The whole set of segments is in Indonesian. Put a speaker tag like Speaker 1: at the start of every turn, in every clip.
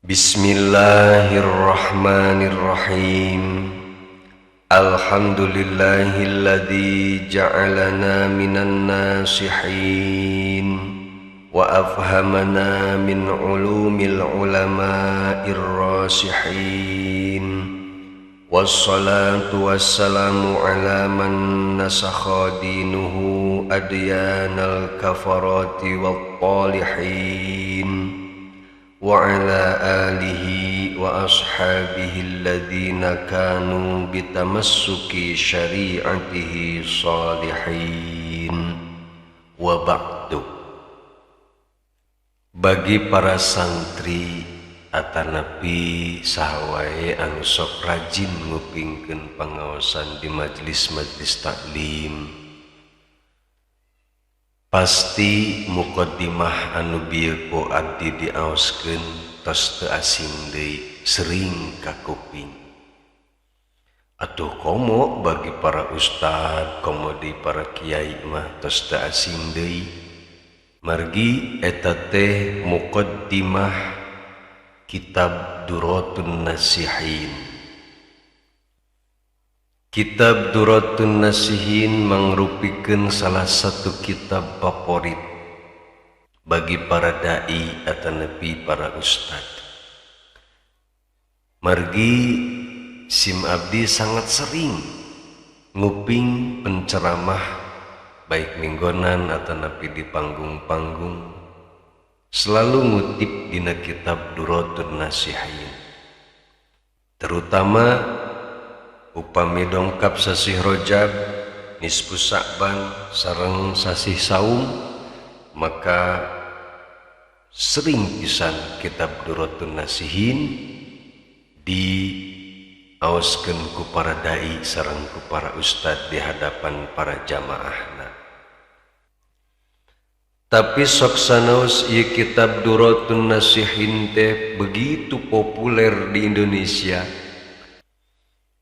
Speaker 1: Bismillahirrahmanirrahim. Alhamdulillahilladzi ja'alana minan nasihin wa afhamana min ulumil ulama'ir rasihin. Wassalatu wassalamu ala man nasakha dinuhu adyanal kafarati wat talihin. Wa ala alihi wa ashabihi alladhina kanu bitamassuki syari'atihi salihin. Wa ba'du. Bagi para santri atanapi sahawae anu sok rajin ngupingkeun pangaosan di majelis-majelis taklim, pasti muqaddimah anu bieu ku abdi diaoskeun tos teu asing deui, sering ka kuping. Atuh komo bagi para ustad, komo di para kiai mah tos teu asing deui. Margi eta teh muqaddimah kitab Duratun Nasihin. Kitab Duratun Nasihin mangrupikeun salah satu kitab favorit bagi para dai atanapi para ustad. Margi sim abdi sangat sering nguping penceramah baik minggonan atanapi di panggung-panggung, selalu ngutip dina kitab Duratun Nasihin. Terutama upami dongkap sasih Rajab, nisfu Sa'ban sareng sasih Saum, maka sering pisan kitab Duratun Nasihin diaoskeun ku para dai sareng ku para ustad di hadapan para jamaahna. Tapi sok sanaos ieu kitab Duratun Nasihin teh begitu populer di Indonesia.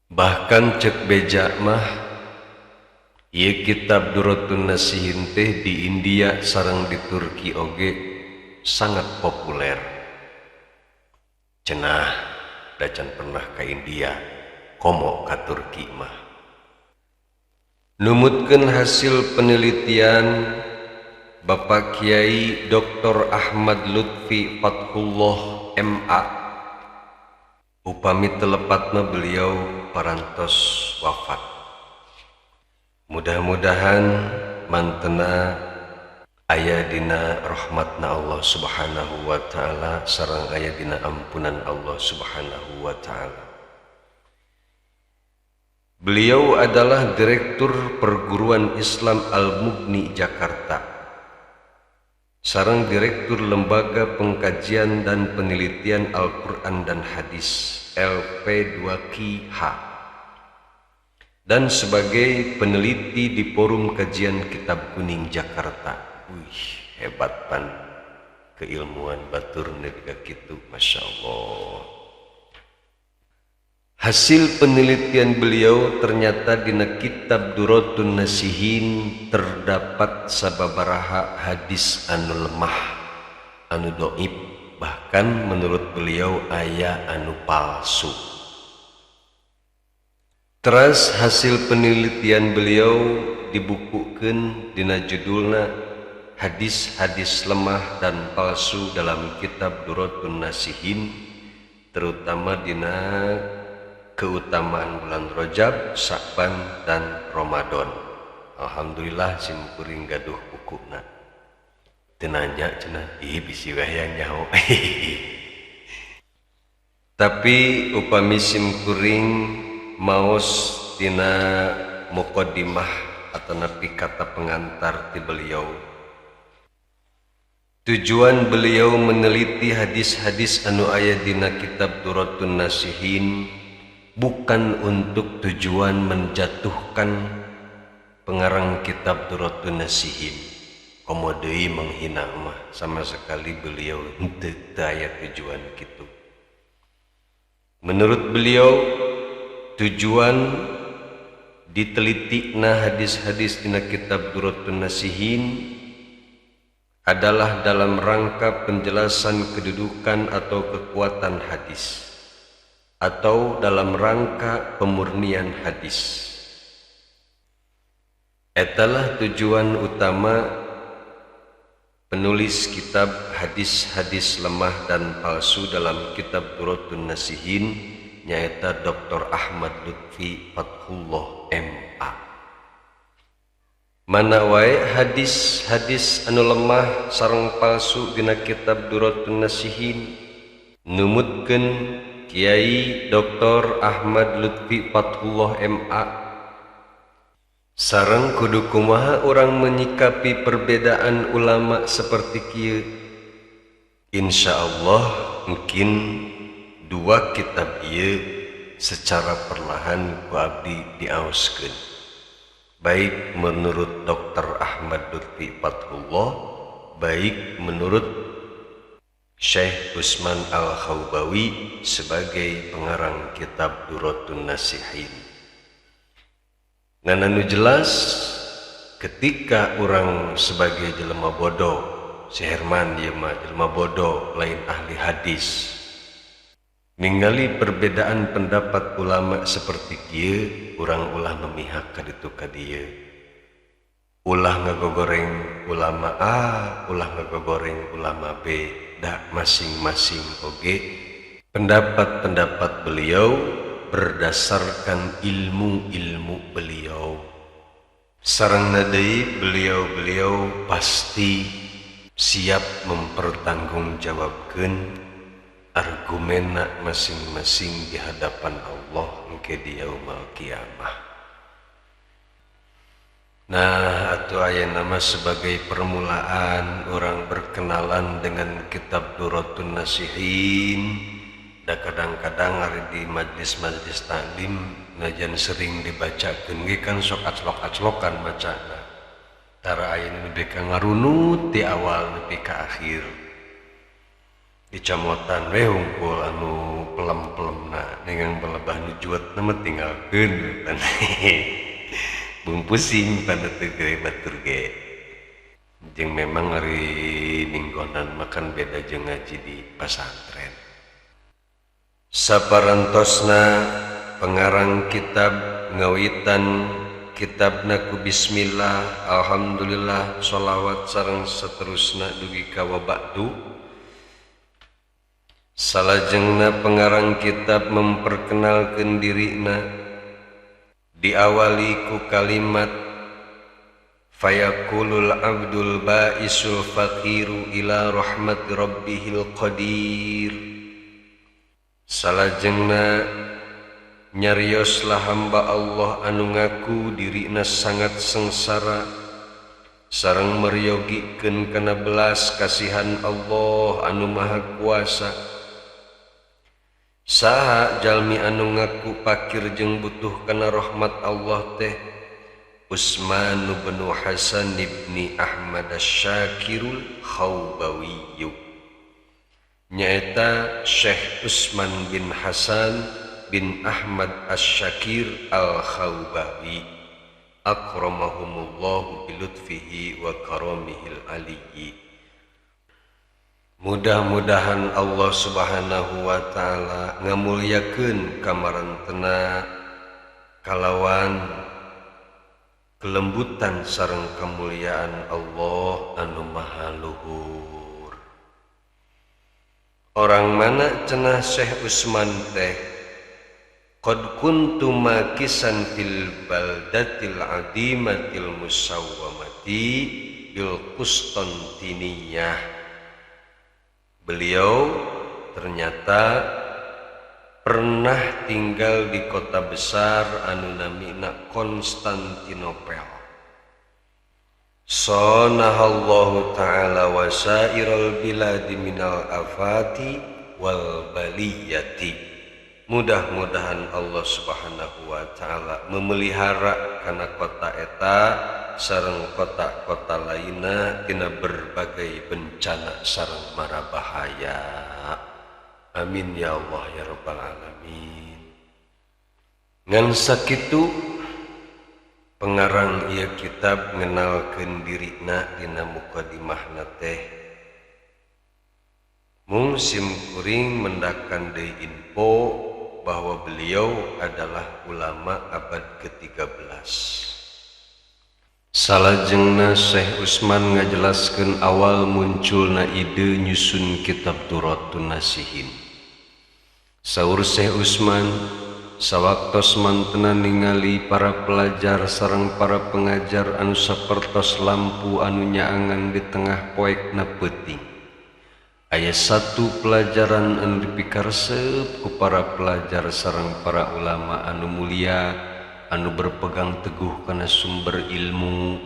Speaker 1: Bahkan cek beja mah ieu kitab Duratun Nasihin teh di India sareng di Turki oge sangat populer. Cenah da can pernah ka India, komo ka Turki mah. Numutkeun hasil penelitian Bapak Kiai Dr. Ahmad Lutfi Fathullah MA, upami telepatna beliau parantos wafat. Mudah-mudahan mantena aya dina rahmatna Allah Subhanahu wa ta'ala sareng aya dina ampunan Allah Subhanahu wa ta'ala. Beliau adalah Direktur Perguruan Islam Al-Mughni Jakarta sareng Direktur Lembaga Pengkajian dan Penelitian Al-Quran dan Hadis LP2KH, dan sebagai peneliti di Forum Kajian Kitab Kuning Jakarta. Hebat pan keilmuan batur nepi kitu, Masya Allah. Hasil penelitian beliau ternyata dina kitab Duratun Nasihin terdapat sababaraha hadis anu lemah, anu dhaif, bahkan menurut beliau aya anu palsu. Teras hasil penelitian beliau dibukukeun dina judulna Hadis-hadis lemah dan palsu dalam kitab Duratun Nasihin, terutama dina keutamaan bulan Rajab, Sa'ban, dan Ramadan. Alhamdulillah sim kuring gaduh bukuna. Teu nanya cenah, ih bisi wayang nyaho. Tapi upami sim kuring maos dina muqaddimah atanapi kata pengantar ti beliau. Tujuan beliau meneliti hadis-hadis anu aya dina kitab Duratun Nasihin bukan untuk tujuan menjatuhkan pengarang kitab Duratun Nasihin, komo deui menghina mah, sama sekali beliau henteu aya tujuan kitu. Menurut beliau, tujuan diteliti hadis-hadis dina kitab Duratun Nasihin adalah dalam rangka penjelasan kedudukan atau kekuatan hadis, atau dalam rangka pemurnian hadis. Etalah tujuan utama penulis kitab hadis-hadis lemah dan palsu dalam kitab Durratun Nasihin, nyaeta Dr. Ahmad Lutfi Fathullah MA. Mana wae hadis-hadis anu lemah sareng palsu dina kitab Durratun Nasihin numutkeun Kiai Dr. Ahmad Lutfi Fathullah MA. Sareng kudu kumaha urang menyikapi perbedaan ulama seperti kieu. Insyaallah mungkin dua kitab ieu secara perlahan ku abdi diaoskeun. Baik menurut Dr. Ahmad Lutfi Fathullah, baik menurut Syekh Usman Al-Khawbawi sebagai pengarang kitab Durratun Nasihin. Ngan anu jelas, ketika orang sebagai jelema bodoh, si Herman dia mah jelema bodoh lain ahli hadis, ningali perbedaan pendapat ulama seperti kieu, urang ulah memihak ka ditu ka dieu. Ulah ngagogoreng ulama A, ulah ngagogoreng ulama B, da masing-masing oge pendapat-pendapat beliau berdasarkan ilmu-ilmu beliau. Sareng deui beliau pasti siap mempertanggungjawabkeun argumenna masing-masing di hadapan Allah engke di yaumul kiamah. Nah, atuh aya nama sebagai permulaan orang berkenalan dengan kitab Durratun Nasihin. Da kadang-kadang hari di majlis-majlis taklim najan sering dibacakeun ge kan sok aclok-aclokan bacana. Tara aya nu beka ngarunut ti awal nepi ka akhir. Dicamotan we hungkul anu pelem-pelemna dengan belebah nu juetna mah tinggalkeun. Bung pusing pada teu ge batur ge. Jeung memang hari minggonan makan beda jeung ngaji di pasantren. Saparantosna pengarang kitab ngawitan kitabna ku bismillah, alhamdulillah, sholawat sareng saterusna dugi ka wabadu. Salajengna pengarang kitab memperkenalkeun dirina, diawali ku kalimat fayaqulul abdul ba'isul faqiru ila rahmati rabbihil qadir. Salajengna nyarioslah hamba Allah anu ngaku dirina sangat sengsara sareng meryogikeun kana belas kasihan Allah anu maha kuasa. Saha jalmi anu ngaku pakir jeung butuh kana rahmat Allah teh? Usman bin Hasan ibni Ahmad Asy-Syakirul Khawbawiyyu, nyaeta Syekh Usman bin Hasan bin Ahmad Asy-Syakir Al-Khawbawi akramahumullahu bilutfihi wa karamihil aliyyi. Mudah-mudahan Allah Subhanahu wa ta'ala ngamulyakeun kamarantena kalawan kelembutan sareng kamulyaan Allah anu maha luhur. Orang mana cenah Syekh Usman teh? Qad kuntu makisan fil baldatil adimatil musawwamati bil Qustantiniyah. Beliau ternyata pernah tinggal di kota besar anu namina Konstantinopel. Sanahallahu ta'ala wasairal biladi minal afati wal baliyati. Mudah-mudahan Allah Subhanahu wa ta'ala memelihara kana kota eta sareng kota-kota lainna tina berbagai bencana sareng mara bahaya. Amin ya Allah ya rabbal alamin. Ngan sakitu Pengarang ieu kitab ngenalkeun dirina dina muqaddimahna teh mung simkuring mendakan deui info bahwa beliau adalah ulama abad ke-13. Salajengna Syekh Utsman ngajelaskeun awal munculna ide nyusun kitab Duratun Nasihin. Saur Syekh Utsman, sawaktos mantena ningali para pelajar sareng para pengajar anu sapertos lampu anu nyaangan di tengah poekna peuting. Aya satu pelajaran anu dipikaresep ku para pelajar sareng para ulama anu mulia anu berpegang teguh kana sumber ilmu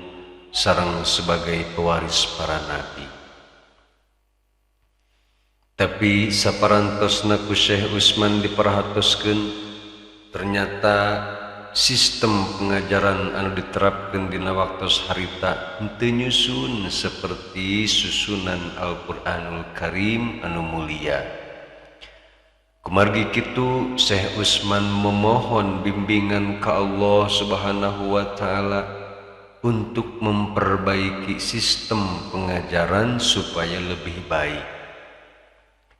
Speaker 1: sareng sebagai pewaris para nabi. Tapi saparantosna ku Syekh Utsman diperhatoskeun, ternyata sistem pengajaran anu diterapkeun dina waktos harita henteu nyusun seperti susunan Al-Qur'anul Karim anu mulia. Kumargi kitu Syekh Utsman memohon bimbingan ka Allah Subhanahu wa taala untuk memperbaiki sistem pengajaran supaya lebih baik.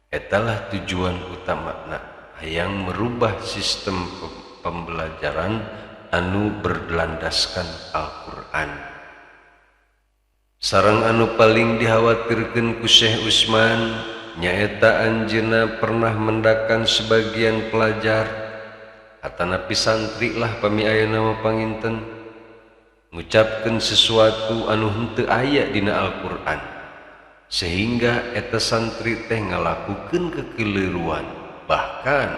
Speaker 1: Etalah tujuan utamana hayang merubah sistem pembelajaran anu berlandaskan Al-Qur'an. Sareng anu paling dikhawatirkeun ku Syekh Utsman nyaeta anjeunna pernah mendakan sebagian pelajar atanapi santri lah pami ayeuna mah panginten ngucapkeun sesuatu anu henteu aya dina Al-Qur'an. Sehingga eta santri teh ngalakukeun kekeliruan bahkan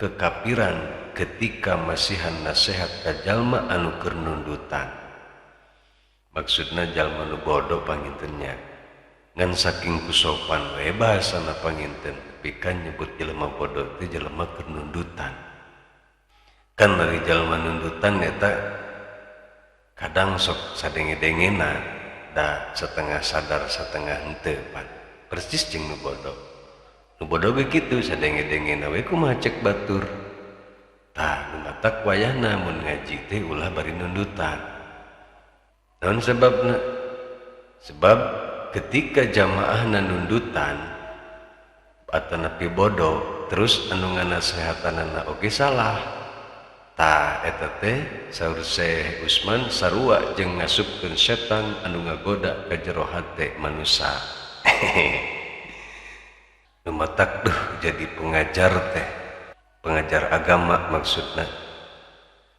Speaker 1: kekafiran ketika masihan nasihat ka jalma anu keur nundutan. Maksudna jalma nu bodoh pangintennya ngan saking kusopan we bahasana panginten tapi kan nyebut jelema bodoh teh jelema keur nundutan. Kan dari jalma nundutan eta kadang sok sadenge-dengena da setengah sadar setengah henteu pan persis jeung nu bodoh. Nu bodoh ge kitu sadenge-dengena we kumaha cek batur. Tah nu matak wayahna mun ngaji teh ulah bari nundutan. Naon sebabna? Sebab ketika jamaahna nundutan atanapi bodoh terus anu nganasehatanana oge salah. Tah eta teh saur Syekh Utsman sarua jeung ngasupkeun setan anu ngagoda ka jero hate manusia. Nu matak duh jadi pengajar teh, pengajar agama maksudna.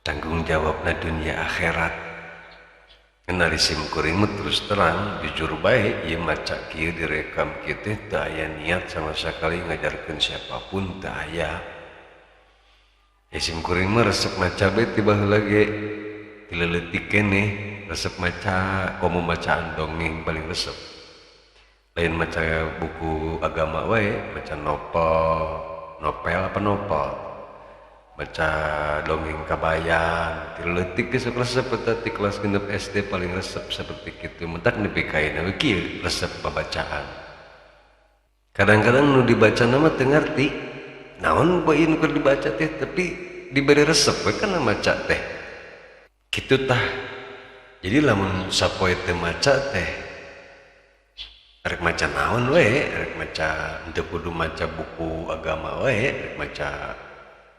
Speaker 1: Tanggung jawabna dunia akhirat. Ngenari simkuring mah terus terang jujur bae ieu maca kieu direkam kieu teh teu aya niat sama sekali ngajarkeun siapapun teu aya. Simkuring mah resep maca bae tiba heula ge dileutik keneh resep maca komo bacaan dongeng paling resep. Lain maca buku agama wae, maca novel apa novel. Baca dongeng kabayan, dileutik ge sok resep eta ti kelas 6 SD paling resep seperti kitu. Mentak nepi ka ayeuna we kieu resep pabacaan. Kadang-kadang nu dibaca nama teu ngarti. Naon bae nu keur dibaca teh tapi diberi resep we kana maca teh. Kitu tah. Jadi lamun sapoe teu maca teh rek maca naon we, rek maca henteu kudu maca buku agama we, rek maca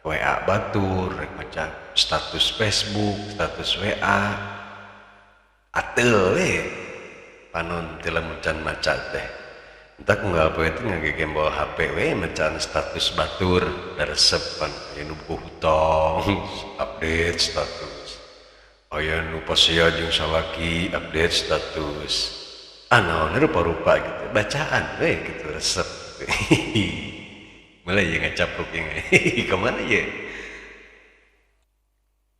Speaker 1: WA batur, rek maca status Facebook, status WA. Ateu we panon teu lamun can maca teh. Entah unggal poe teh ngagegembol HP we macaan status batur daresepan aya nu buku hutong update status. Aya nu pasea jeung salaki update status. Naon rupa-rupa gitu bacaan we gitu resep. Mulai ye ngacapruk ye. Kemana ye?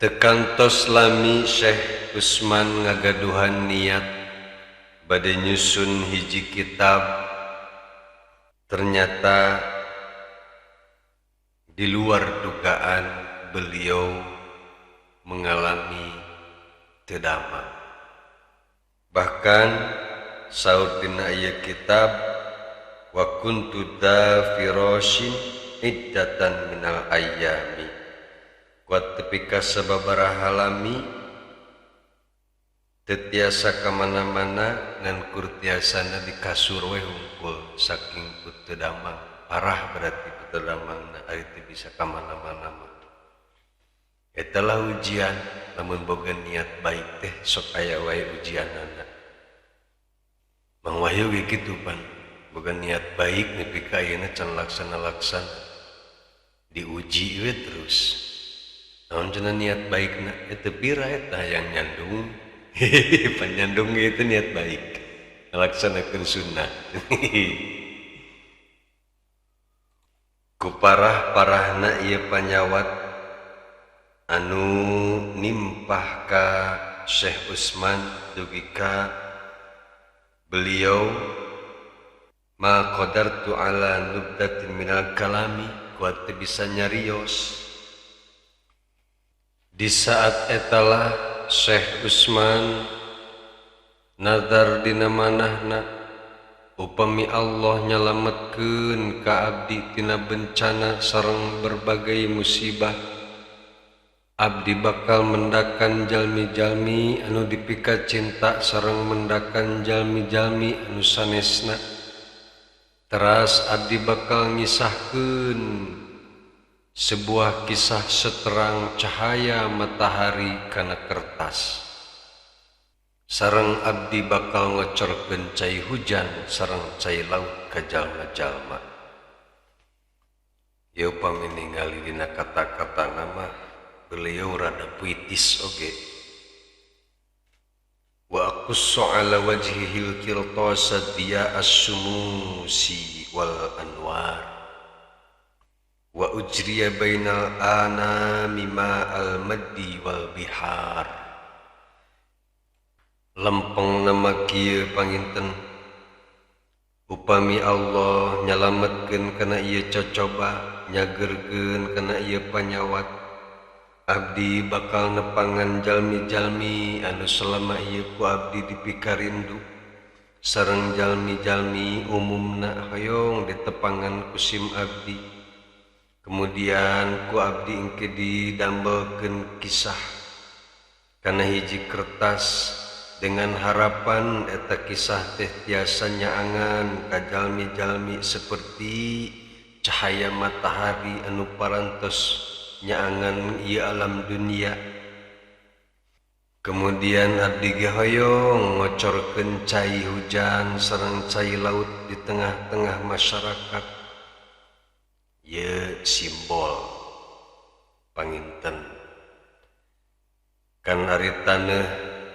Speaker 1: Tekantos lami Syekh Utsman ngagaduhan niat bade nyusun hiji kitab. Ternyata di luar dugaan beliau mengalami tedama. Bahkan saur dina ieu kitab wa kuntu da firashin iddatan minal ayyami. Kuat tepika sababaraha lami tetiasa kamana-mana ngan kurtiasana di kasur we hungkul saking puteu damang parah berarti puteu damangna ari teu bisa kamana-mana mah eta lah ujian lamun boga niat baik teh sok aya wae ujianana Mang Wahyu ge kitu pan boga niat baik nepi ka ayeuna can laksana-laksana diuji we terus naon cenah niat baikna eta pira eta yang nyandung penyandung itu niat baik melaksanakan sunnah ku parah-parahna ieu panyawat anu nimpah ka Syekh Utsman dugi ka beliau ma qadartu ala nubdatin minal kalami kuat bisa nyarios di saat etalah Syekh Utsman nazar dina manahna upami Allah nyalametkeun ka abdi tina bencana sareng berbagai musibah abdi bakal mendakan jalmi-jalmi anu dipika cinta sareng mendakan jalmi-jalmi anu sanesna teras abdi bakal ngisahkeun sebuah kisah seterang cahaya matahari kana kertas sareng abdi bakal ngocorkeun cai hujan sareng cai laut ka jalma-jalma ieu upami ningali dina kata-kata nama beliau rada puitis oge wa aqussu ala wajhihil qirtasa diya as-sumusi wal anwar wa ujriya bainal anami ma'al maddi wal bihar lempeng nama kieu panginten upami Allah nyalametkeun kana ieu cocoba nyagerkeun kana ieu panyawat abdi bakal nepangan jalmi-jalmi anu selama ieu ku abdi dipikarindu sareng jalmi-jalmi umumna hoyong ditepangan kusim abdi kemudian ku abdi engke didambekeun kisah kana hiji kertas dengan harapan eta kisah teh tiasa nyaangan ka jalmi-jalmi seperti cahaya matahari anu parantos nyaangan ieu alam dunia kemudian abdi ge hoyong ngocorkeun cai hujan sareng cai laut di tengah-tengah masyarakat ieu simbol panginten kan ari taneuh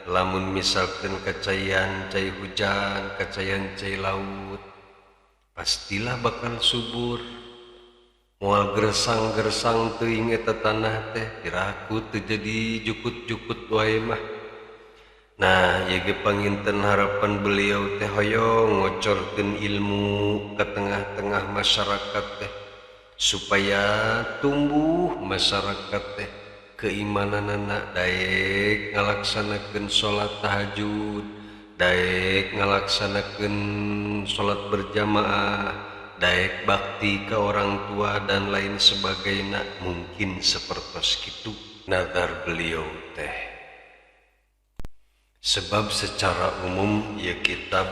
Speaker 1: lamun misalkeun kacayan cai hujan kacayan cai laut pastilah bakal subur moal gersang-gersang teuing eta tanah teh piraku teu jadi jukut-jukut wae mah nah ieu ge panginten harapan beliau teh hoyong ngocorkeun ilmu ka tengah-tengah masyarakat teh supaya tumbuh masyarakat teh keimananana daek ngalaksanakeun salat tahajud daek ngalaksanakeun salat berjamaah daek bakti ke orang tua dan lain sebagainya mungkin sepertos kitu nazar beliau teh sebab secara umum ya kitab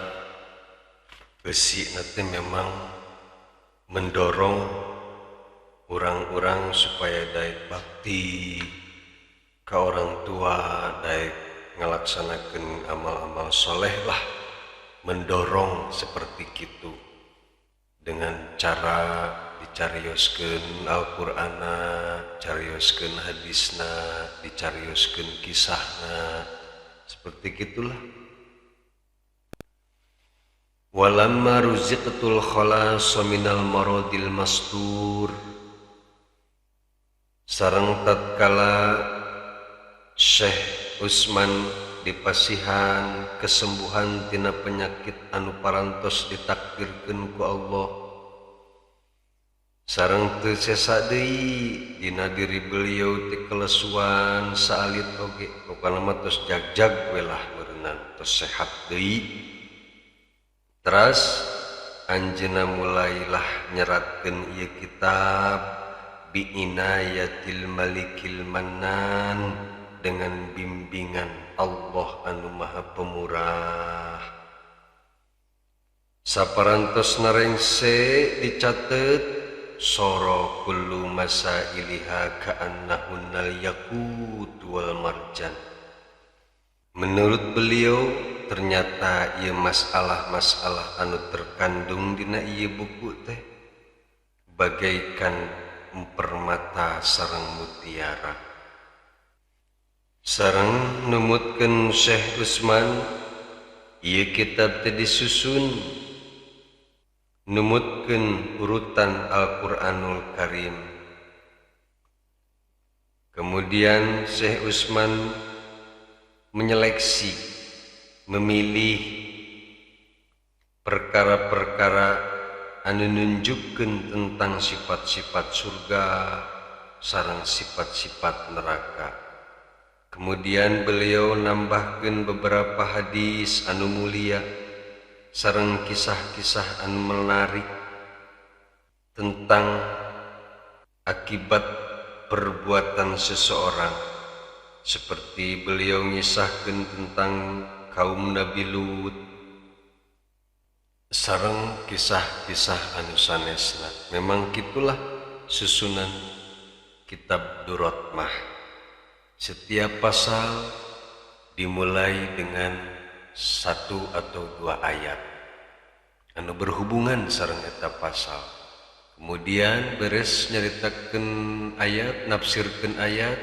Speaker 1: besi nanti memang mendorong orang-orang supaya daek bakti ke orang tua daek ngalaksanakeun amal-amal soleh lah mendorong seperti kitu dengan cara dicarioskeun Al-Qur'ana, carioskeun hadisna, dicarioskeun kisahna, seperti gitulah. Walamma ruziqtul khalas minal maradil mastur sareng tatkala Syekh Utsman dipasihan kesembuhan tina penyakit anu parantos ditakdirkeun ku Allah sareng teu sesa deui dina diri beliau ti kelesuan saalit oge pokona mah tos jag-jag we lah beunang tos sehat deui teras anjeunna mulailah nyeratkeun ieu kitab bi inayatil malikil mannan dengan bimbingan Allah anu Maha Pemurah. Saparantosna rengse dicatet soro kullu masailiha ka'annahunnal yakut wal marjan. Menurut beliau ternyata ieu masalah-masalah anu terkandung dina ieu buku teh bagaikan permata sareng mutiara. Sareng numutkeun Syekh Utsman ieu kitab teh disusun numutkeun urutan Al-Qur'anul Karim. Kemudian Syekh Utsman menyeleksi, memilih perkara-perkara anu nunjukkeun tentang sifat-sifat surga sareng sifat-sifat neraka. Kemudian beliau nambahkeun beberapa hadis anu mulia sareng kisah-kisah anu menarik tentang akibat perbuatan seseorang. Seperti beliau ngisahkeun tentang kaum Nabi Lut sareng kisah-kisah anu sanesna. Memang gitulah susunan kitab Durrat mah. Setiap pasal dimulai dengan 1 atau 2 ayat anu berhubungan sareng eta pasal. Kemudian beres nyaritakeun ayat, nafsirkeun ayat,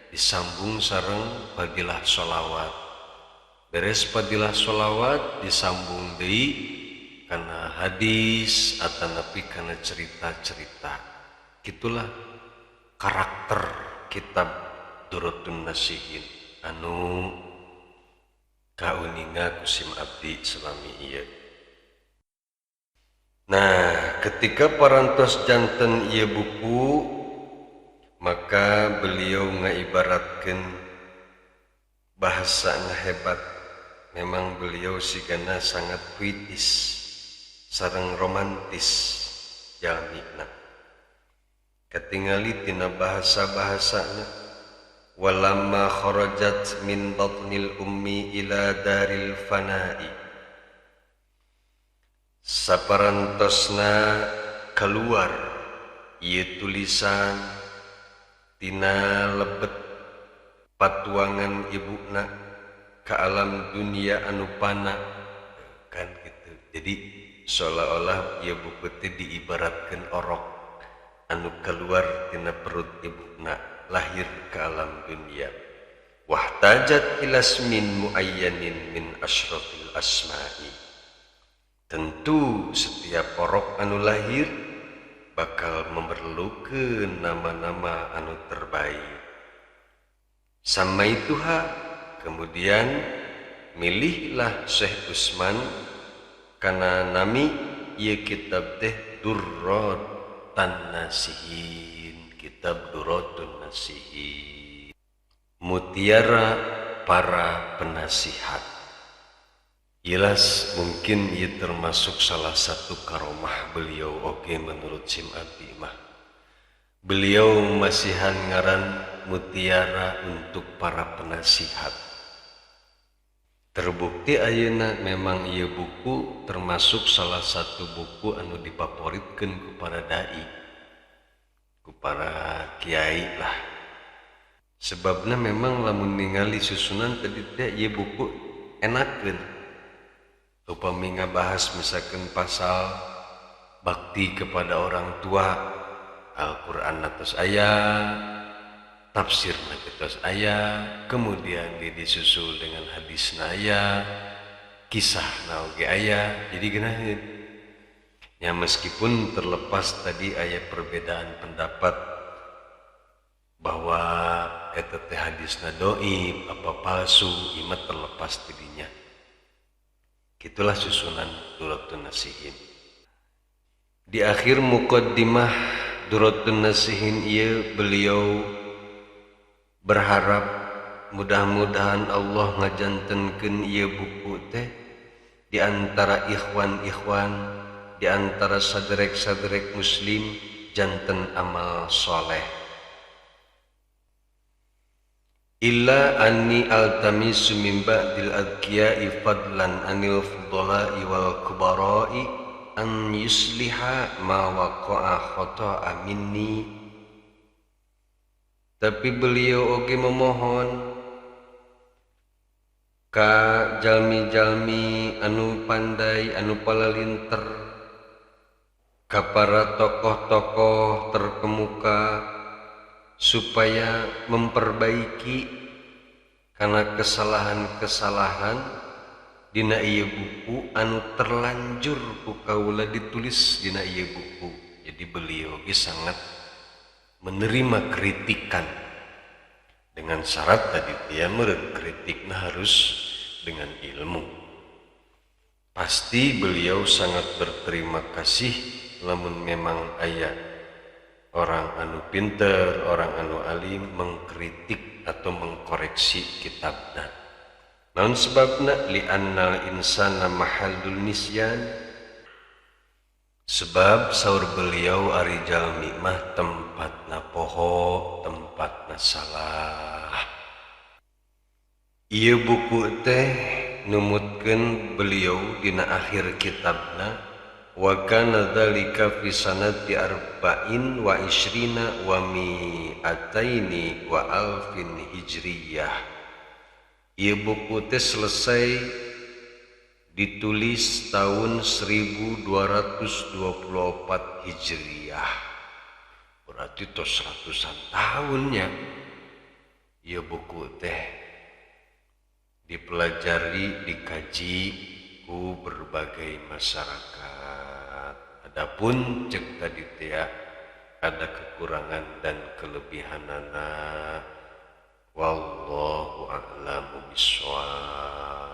Speaker 1: disambung sareng fadilah sholawat. Beres fadilah sholawat disambung deui kana hadis atanapi kana cerita-cerita. Gitulah karakter kitab Durratun Nasihin anu kauninga kusim abdi salami ieu. Nah, ketika parantos janten ieu buku, maka beliau ngaibaratkeun bahasana hebat. Memang beliau sigana sangat puitis sareng romantis jalmina. Katingali tina bahasa-bahasana, walamma kharajat min batnil ummi ila daril fana'i, saparantosna keluar ieu tulisan tina lebet patuangan ibuna ka alam dunia anu pana, kan gitu. Jadi seolah-olah ieu buku teh diibaratkeun orok anu keluar tina perut ibuna lahir ke alam dunia. Wahtajat ilasmin muayyanin min asyrafil asma'i. Tentu setiap orok anu lahir bakal memerlukeun nama-nama anu terbaik. Samaituha, kemudian milihlah Syekh Utsman kana nami ieu kitab teh Durratun Nasihin, kitab Durratun Nasihin, mutiara para penasihat. Jelas mungkin ia termasuk salah satu karomah beliau oke menurut sim abdi mah. Beliau masihan ngaran mutiara untuk para penasihat. Terbukti ayeuna memang ieu buku termasuk salah satu buku anu difavoritkeun ku para dai, ku para kiai lah. Sebabna memang lamun ningali susunan tadi teh ieu buku enakeun. Upami ngabahas misalkan pasal bakti kepada orang tua, Al-Qur'an atas ayat, tafsir atas ayat, kemudian disusul dengan hadis ayat, kisah oge ayat. Jadi geunaheun. Ya meskipun terlepas tadi ayat perbedaan pendapat bahwa eta teh hadisna dhaif apa palsu, ieu terlepas tidinya. Itulah susunan Durratun Nasihin. Di akhir muqaddimah Durratun Nasihin ieu beliau berharap mudah-mudahan Allah ngajantenkeun ieu buku teh di antara ikhwan-ikhwan, di antara saderek-saderek muslim janten amal soleh. illa anni altamisu min ba'dil adqiya'i fadlan anil fudala'i wal kubara'i an yusliha ma waqa'a khata'a minni. Tapi beliau oge memohon ka jalmi-jalmi anu pandai anu palalinter, ka para tokoh-tokoh terkemuka supaya memperbaiki karena kesalahan-kesalahan dina ieu buku anu terlanjur ku kaula ditulis dina ieu buku. Jadi beliau sangat menerima kritikan dengan syarat tadi dia kritiknya harus dengan ilmu. Pasti beliau sangat berterima kasih lamun memang aya orang anu pinter, orang anu alim mengkritik atau mengkoreksi kitabna. Naon sebabna? Li'annal insana mahallul nisyan. Sebab saur beliau ari jalmi mah tempatna poho, tempatna salah. Ieu buku teh numutkeun beliau dina akhir kitabna, wa kana dzalika fi sanati arba'in wa ishrina wa mi'ataini wa alfin hijriyah. Ieu buku teh selesai ditulis tahun 1224 Hijriyah. Berarti tos ratusan tahunnya. Ieu buku teh dipelajari, dikaji ku berbagai masyarakat. Adapun cek tadi teh ada kekurangan dan kelebihanana. Wallahu a'lamu bishawab.